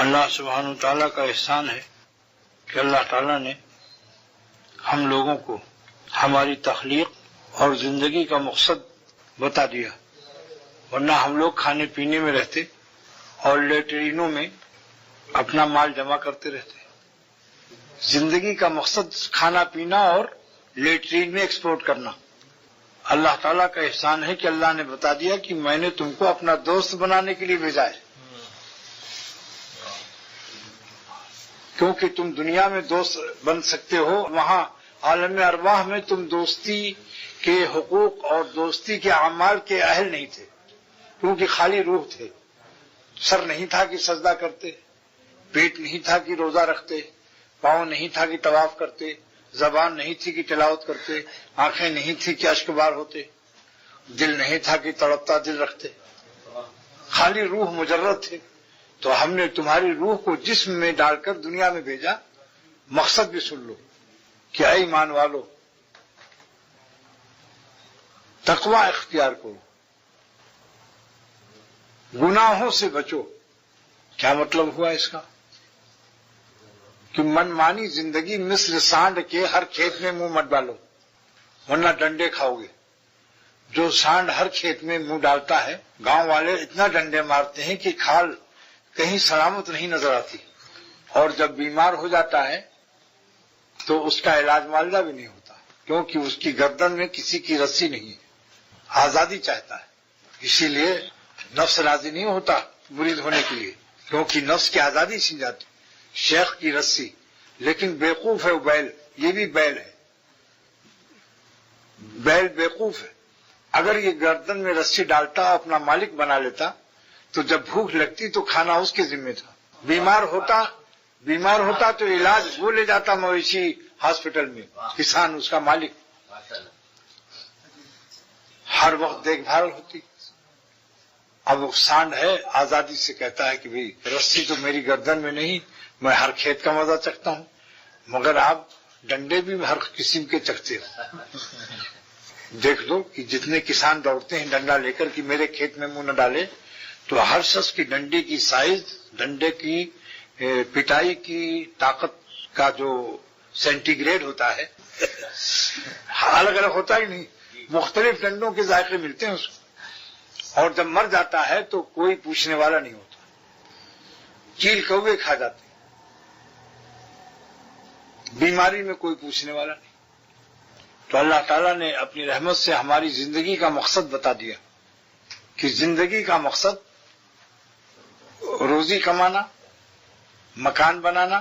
اللہ سبحانہ تعالیٰ کا احسان ہے کہ اللہ تعالیٰ نے ہم لوگوں کو ہماری تخلیق اور زندگی کا مقصد بتا دیا، ورنہ ہم لوگ کھانے پینے میں رہتے اور لیٹرینوں میں اپنا مال جمع کرتے رہتے۔ زندگی کا مقصد کھانا پینا اور لیٹرین میں ایکسپورٹ کرنا۔ اللہ تعالیٰ کا احسان ہے کہ اللہ نے بتا دیا کہ میں نے تم کو اپنا دوست بنانے کے لیے بھیجا ہے، کیونکہ تم دنیا میں دوست بن سکتے ہو، وہاں عالم ارواح میں تم دوستی کے حقوق اور دوستی کے اعمال کے اہل نہیں تھے، کیونکہ خالی روح تھے۔ سر نہیں تھا کہ سجدہ کرتے، پیٹ نہیں تھا کہ روزہ رکھتے، پاؤں نہیں تھا کہ طواف کرتے، زبان نہیں تھی کہ تلاوت کرتے، آنکھیں نہیں تھی کہ اشک بار ہوتے، دل نہیں تھا کہ تڑپتا دل رکھتے، خالی روح مجرد تھے۔ تو ہم نے تمہاری روح کو جسم میں ڈال کر دنیا میں بھیجا۔ مقصد بھی سن لو کہ اے ایمان والو، تقوی اختیار کرو، گناہوں سے بچو۔ کیا مطلب ہوا اس کا؟ کہ من مانی زندگی مثل سانڈ کے ہر کھیت میں منہ مت ڈالو، ورنہ ڈنڈے کھاؤ گے۔ جو سانڈ ہر کھیت میں منہ ڈالتا ہے، گاؤں والے اتنا ڈنڈے مارتے ہیں کہ کھال کہیں سلامت نہیں نظر آتی، اور جب بیمار ہو جاتا ہے تو اس کا علاج معالجہ بھی نہیں ہوتا، کیونکہ اس کی گردن میں کسی کی رسی نہیں ہے۔ آزادی چاہتا ہے، اسی لیے نفس راضی نہیں ہوتا مرید ہونے کے لیے، کیونکہ نفس کی آزادی چھین جاتی، شیخ کی رسی۔ لیکن بیوقوف ہے وہ بیل، یہ بھی بیل ہے، بیل بیوقوف ہے۔ اگر یہ گردن میں رسی ڈالتا، اپنا مالک بنا لیتا، تو جب بھوک لگتی تو کھانا اس کے ذمہ تھا۔ بیمار ہوتا تو علاج وہ لے جاتا مویشی ہاسپٹل میں، کسان اس کا مالک، ہر وقت دیکھ بھال ہوتی۔ اب وہ سانڈ ہے، آزادی سے کہتا ہے کہ بھئی رسی تو میری گردن میں نہیں، میں ہر کھیت کا مزہ چکھتا ہوں، مگر آپ ڈنڈے بھی ہر قسم کے چکھتے ہو۔ دیکھ لو کہ جتنے کسان دوڑتے ہیں ڈنڈا لے کر کہ میرے کھیت میں منہ نہ ڈالے، تو ہر شخص کی ڈنڈے کی سائز، ڈنڈے کی پٹائی کی طاقت کا جو سینٹی گریڈ ہوتا ہے الگ الگ ہوتا ہی نہیں، مختلف ڈنڈوں کے ذائقے ملتے ہیں اس کو، اور جب مر جاتا ہے تو کوئی پوچھنے والا نہیں ہوتا، چیل کوے کھا جاتے ہیں، بیماری میں کوئی پوچھنے والا نہیں۔ تو اللہ تعالیٰ نے اپنی رحمت سے ہماری زندگی کا مقصد بتا دیا کہ زندگی کا مقصد روزی کمانا، مکان بنانا،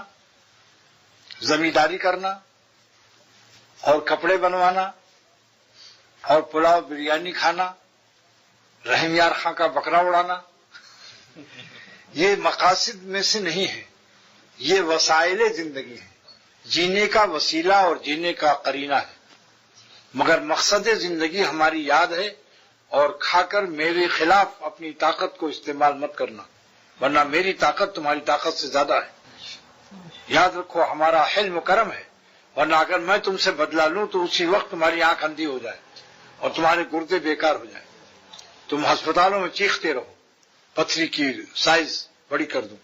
زمینداری کرنا، اور کپڑے بنوانا، اور پلاؤ بریانی کھانا، رحم یار خاں کا بکرا اڑانا، یہ مقاصد میں سے نہیں ہے، یہ وسائل زندگی ہے، جینے کا وسیلہ اور جینے کا قرینہ ہے۔ مگر مقصد زندگی ہماری یاد ہے، اور کھا کر میرے خلاف اپنی طاقت کو استعمال مت کرنا، ورنہ میری طاقت تمہاری طاقت سے زیادہ ہے۔ یاد رکھو ہمارا حلم کرم ہے، ورنہ اگر میں تم سے بدلہ لوں تو اسی وقت تمہاری آنکھ اندھی ہو جائے اور تمہارے گردے بیکار ہو جائیں، تم ہسپتالوں میں چیختے رہو، پتھری کی سائز بڑی کر دوں۔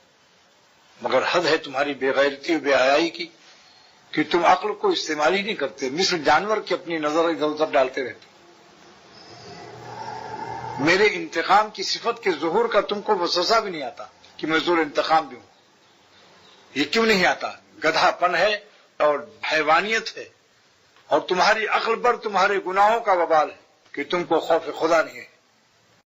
مگر حد ہے تمہاری بے غیرتی و بے حیائی کی کہ تم عقل کو استعمال ہی نہیں کرتے، مثل جانور کی اپنی نظر ادھر ادھر ڈالتے رہتے۔ میرے انتقام کی صفت کے ظہور کا تم کو وسوسہ بھی نہیں آتا کہ میں ظہور انتقام دوں۔ یہ کیوں نہیں آتا؟ گدھا پن ہے اور حیوانیت ہے، اور تمہاری عقل پر تمہارے گناہوں کا وبال ہے کہ تم کو خوف خدا نہیں ہے۔